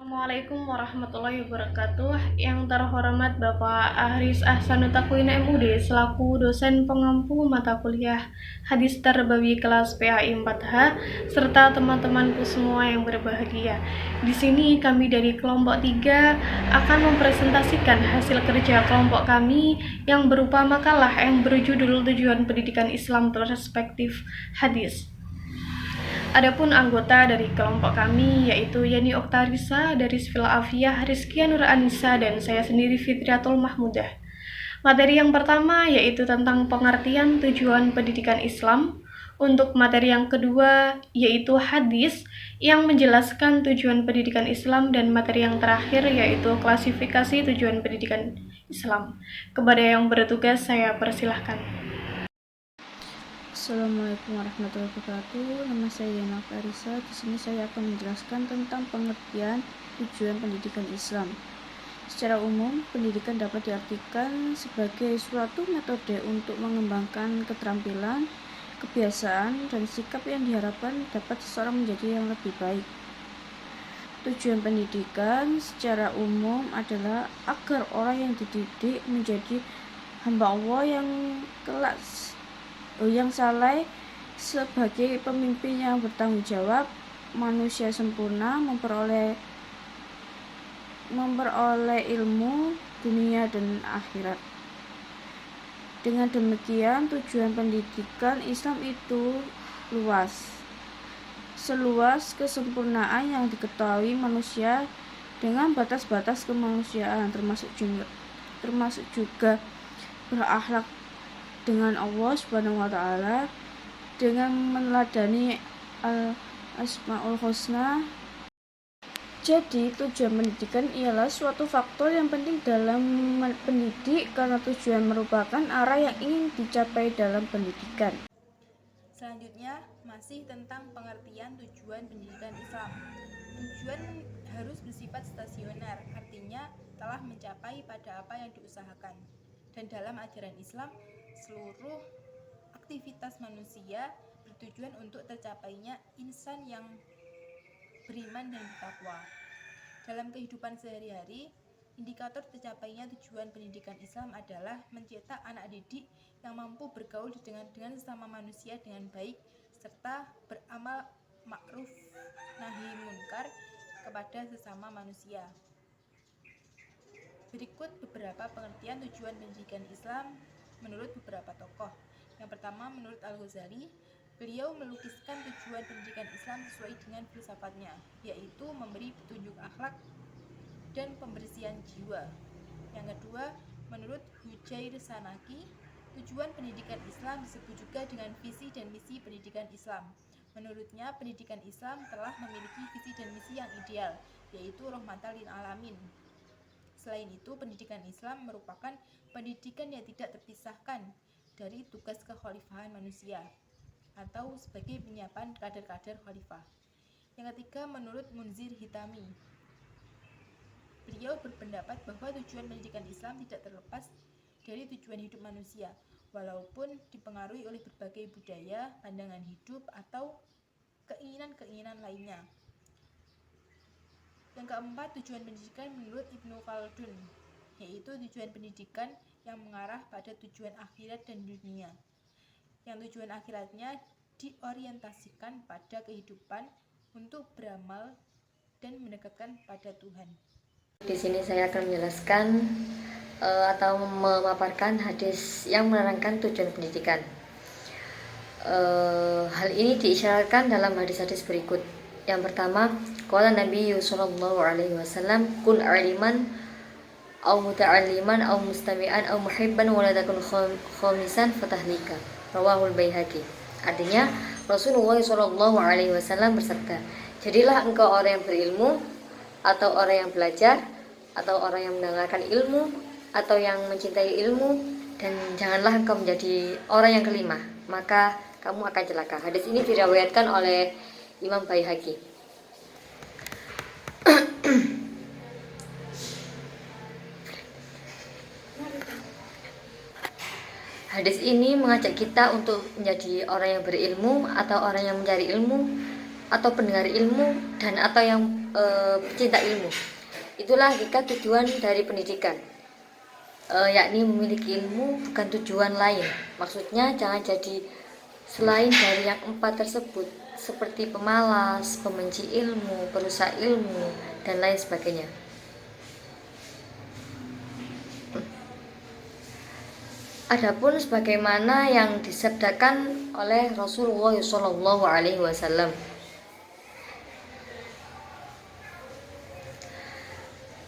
Assalamualaikum warahmatullahi wabarakatuh. Yang terhormat Bapak Ahris Ahsanut Takwin MUD selaku dosen pengampu mata kuliah Hadis Terbawi kelas PAI 4H serta teman-temanku semua yang berbahagia. Di sini kami dari kelompok 3 akan mempresentasikan hasil kerja kelompok kami yang berupa makalah yang berjudul Tujuan Pendidikan Islam Perspektif Hadis. Adapun anggota dari kelompok kami yaitu Yani Oktarisa dari Sifil Afiyah, Rizkia Nur Anissa, dan saya sendiri Fitriatul Mahmudah. Materi yang pertama yaitu tentang pengertian tujuan pendidikan Islam. Untuk materi yang kedua yaitu hadis yang menjelaskan tujuan pendidikan Islam, dan materi yang terakhir yaitu klasifikasi tujuan pendidikan Islam. Kepada yang bertugas saya persilahkan. Assalamualaikum warahmatullahi wabarakatuh. Nama saya Yana Clarissa. Di sini saya akan menjelaskan tentang pengertian tujuan pendidikan Islam. Secara umum, pendidikan dapat diartikan sebagai suatu metode untuk mengembangkan keterampilan, kebiasaan, dan sikap yang diharapkan dapat seseorang menjadi yang lebih baik. Tujuan pendidikan secara umum adalah agar orang yang dididik menjadi hamba Allah yang saleh sebagai pemimpin yang bertanggung jawab, manusia sempurna, memperoleh ilmu dunia dan akhirat. Dengan demikian, tujuan pendidikan Islam itu luas, seluas kesempurnaan yang diketahui manusia dengan batas-batas kemanusiaan, termasuk juga berakhlak dengan Allah Subhanahu wa Ta'ala dengan meneladani Asmaul Husna. Jadi, tujuan pendidikan ialah suatu faktor yang penting dalam pendidik karena tujuan merupakan arah yang ingin dicapai dalam pendidikan. Selanjutnya, masih tentang pengertian tujuan pendidikan Islam. Tujuan harus bersifat stasioner, artinya telah mencapai pada apa yang diusahakan. Dan dalam ajaran Islam, seluruh aktivitas manusia bertujuan untuk tercapainya insan yang beriman dan bertakwa. Dalam kehidupan sehari-hari, indikator tercapainya tujuan pendidikan Islam adalah mencetak anak didik yang mampu bergaul dengan sesama manusia dengan baik serta beramal ma'ruf nahi munkar kepada sesama manusia. Berikut beberapa pengertian tujuan pendidikan Islam menurut beberapa tokoh. Yang pertama, menurut Al-Ghazali, beliau melukiskan tujuan pendidikan Islam sesuai dengan filsafatnya, yaitu memberi petunjuk akhlak dan pembersihan jiwa. Yang kedua, menurut Hujair Sanaki, tujuan pendidikan Islam disebut juga dengan visi dan misi pendidikan Islam. Menurutnya, pendidikan Islam telah memiliki visi dan misi yang ideal, yaitu rahmatan lil alamin. Selain itu, pendidikan Islam merupakan pendidikan yang tidak terpisahkan dari tugas kekhalifahan manusia atau sebagai penyiapan kader-kader khalifah. Yang ketiga, menurut Munzir Hitami, beliau berpendapat bahwa tujuan pendidikan Islam tidak terlepas dari tujuan hidup manusia, walaupun dipengaruhi oleh berbagai budaya, pandangan hidup, atau keinginan-keinginan lainnya. Yang keempat, tujuan pendidikan menurut Ibnu Khaldun, yaitu tujuan pendidikan yang mengarah pada tujuan akhirat dan dunia. Yang tujuan akhiratnya diorientasikan pada kehidupan untuk beramal dan mendekatkan pada Tuhan. Di sini saya akan menjelaskan atau memaparkan hadis yang menerangkan tujuan pendidikan. Hal ini diisyaratkan dalam hadis-hadis berikut. Yang pertama, qala Nabi sallallahu alaihi wasallam, kun aliman aw muta'alliman aw mustami'an aw muhibban wa la takun khamisan fatahlika. Rawahul Baihaqi. Artinya, Rasulullah sallallahu alaihi wasallam bersabda, jadilah engkau orang yang berilmu, atau orang yang belajar, atau orang yang mendengarkan ilmu, atau yang mencintai ilmu, dan janganlah engkau menjadi orang yang kelima, maka kamu akan celaka. Hadis ini diriwayatkan oleh Imam Baihaqi. Hadis ini mengajak kita untuk menjadi orang yang berilmu, atau orang yang mencari ilmu, atau pendengar ilmu, dan atau yang pecinta ilmu. Itulah hakikat tujuan dari pendidikan, yakni memiliki ilmu bukan tujuan lain. Maksudnya jangan jadi selain dari yang 4 tersebut, seperti pemalas, pembenci ilmu, perusak ilmu, dan lain sebagainya. Adapun sebagaimana yang disabdakan oleh Rasulullah SAW,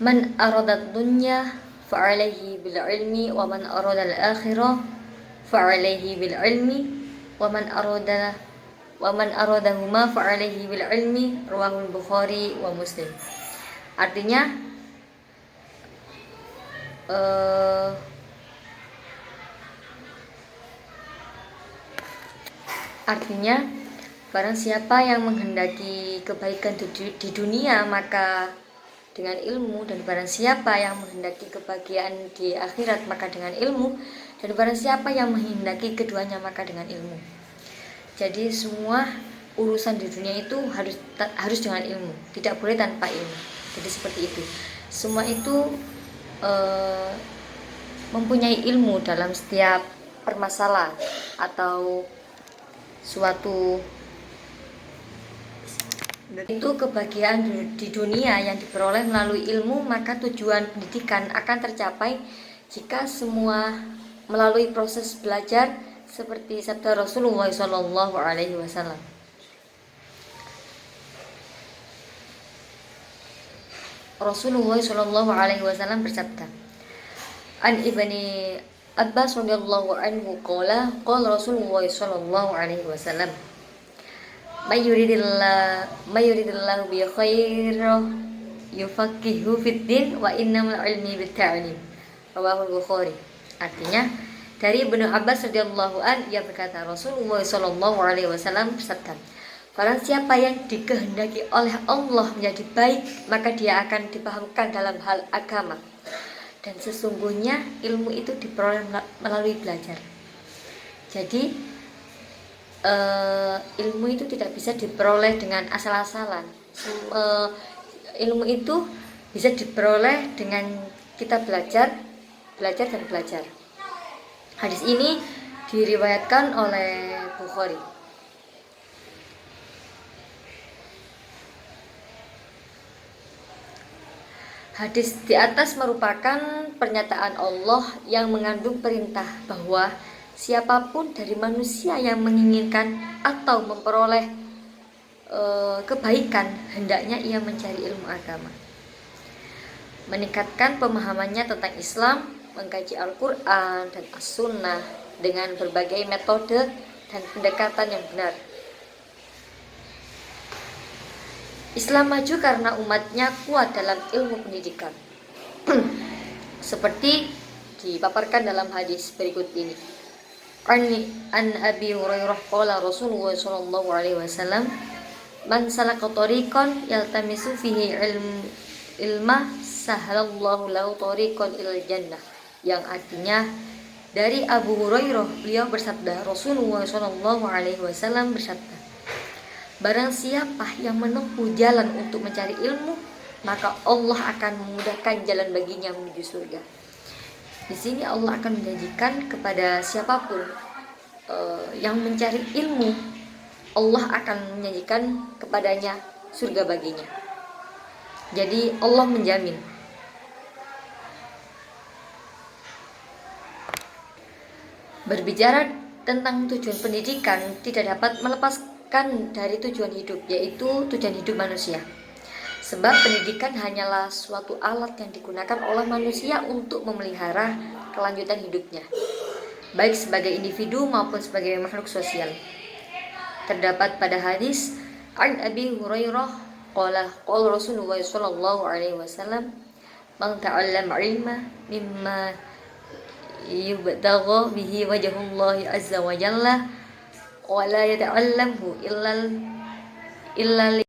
man aradat dunya fa'alaihi bil ilmi wa man aradal akhirah fa'alaihi bil ilmi wa man aradahuma fa'alaihi bil ilmi, rawahul Bukhari wa Muslim. Artinya barang siapa yang menghendaki kebaikan di dunia maka dengan ilmu, dan barang siapa yang menghendaki kebahagiaan di akhirat maka dengan ilmu, dan barang siapa yang menghendaki keduanya maka dengan ilmu. Jadi semua urusan di dunia itu harus dengan ilmu, tidak boleh tanpa ilmu. Jadi seperti itu. Semua itu mempunyai ilmu dalam setiap permasalahan atau suatu itu kebahagiaan di dunia yang diperoleh melalui ilmu, maka tujuan pendidikan akan tercapai jika semua melalui proses belajar seperti sabda Rasulullah SAW. Rasulullah SAW bersabda, An Ibni Abbas radhiyallahu anhu qala Rasulullah SAW, Mayuridillahu bi khairan yufaqihu fid din wa innamal ilmi bit ta'lim. Rawahul Bukhari. Artinya dari Ibnu Abbas radhiyallahu an, ia berkata Rasulullah SAW bersabda, barang siapa yang dikehendaki oleh Allah menjadi baik, maka dia akan dipahamkan dalam hal agama. Dan sesungguhnya ilmu itu diperoleh melalui belajar. Jadi ilmu itu tidak bisa diperoleh dengan asal-asalan. Ilmu itu bisa diperoleh dengan kita belajar dan belajar. Hadis ini diriwayatkan oleh Bukhari. Hadis di atas merupakan pernyataan Allah yang mengandung perintah bahwa siapapun dari manusia yang menginginkan atau memperoleh kebaikan, hendaknya ia mencari ilmu agama, meningkatkan pemahamannya tentang Islam, mengkaji Al-Quran dan As-Sunnah dengan berbagai metode dan pendekatan yang benar. Islam maju karena umatnya kuat dalam ilmu pendidikan seperti dipaparkan dalam hadis berikut ini. An Abi Hurairah qala Rasulullah sallallahu alaihi wasallam, man salaka tariqan yaltamisu fihi ilma sahalallahu lahu tariqan ilal jannah, yang artinya dari Abu Hurairah, beliau bersabda, Rasulullah sallallahu alaihi wasallam bersabda, barang siapa yang menempuh jalan untuk mencari ilmu, maka Allah akan memudahkan jalan baginya menuju surga. Di sini Allah akan menjanjikan kepada siapapun yang mencari ilmu, Allah akan menjanjikan kepadanya surga baginya. Jadi Allah menjamin. Berbicara tentang tujuan pendidikan tidak dapat melepaskan dari tujuan hidup, yaitu tujuan hidup manusia. Sebab pendidikan hanyalah suatu alat yang digunakan oleh manusia untuk memelihara kelanjutan hidupnya, baik sebagai individu maupun sebagai makhluk sosial. Terdapat pada hadis An Abi Hurairah qala Rasulullah sallallahu alaihi wasallam, man ta'allama ilma mimma yubtagha bihi wajhullahi azza wa jalla wa la yata'allamhu illa.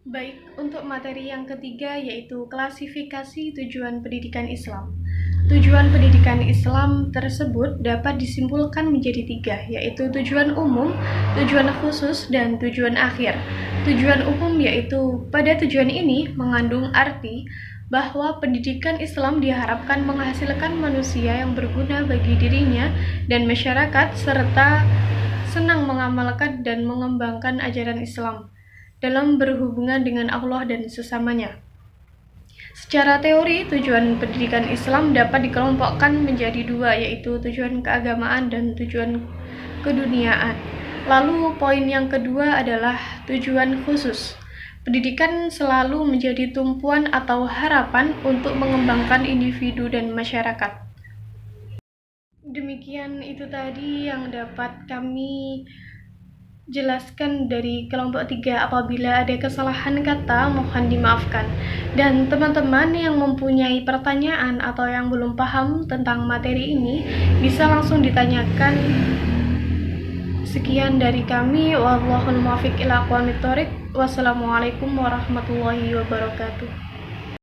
Baik, untuk materi yang ketiga yaitu klasifikasi tujuan pendidikan Islam. Tujuan pendidikan Islam tersebut dapat disimpulkan menjadi 3, yaitu tujuan umum, tujuan khusus, dan tujuan akhir. Tujuan umum yaitu pada tujuan ini mengandung arti bahwa pendidikan Islam diharapkan menghasilkan manusia yang berguna bagi dirinya dan masyarakat serta senang mengamalkan dan mengembangkan ajaran Islam dalam berhubungan dengan Allah dan sesamanya. Secara teori, tujuan pendidikan Islam dapat dikelompokkan menjadi 2, yaitu tujuan keagamaan dan tujuan keduniaan. Lalu poin yang kedua adalah tujuan khusus. Pendidikan selalu menjadi tumpuan atau harapan untuk mengembangkan individu dan masyarakat. Demikian itu tadi yang dapat kami jelaskan dari kelompok 3. Apabila ada kesalahan kata, mohon dimaafkan. Dan teman-teman yang mempunyai pertanyaan atau yang belum paham tentang materi ini, bisa langsung ditanyakan. Sekian dari kami. Wallahul muwaffiq ila aqwamit thoriq. Wassalamualaikum warahmatullahi wabarakatuh.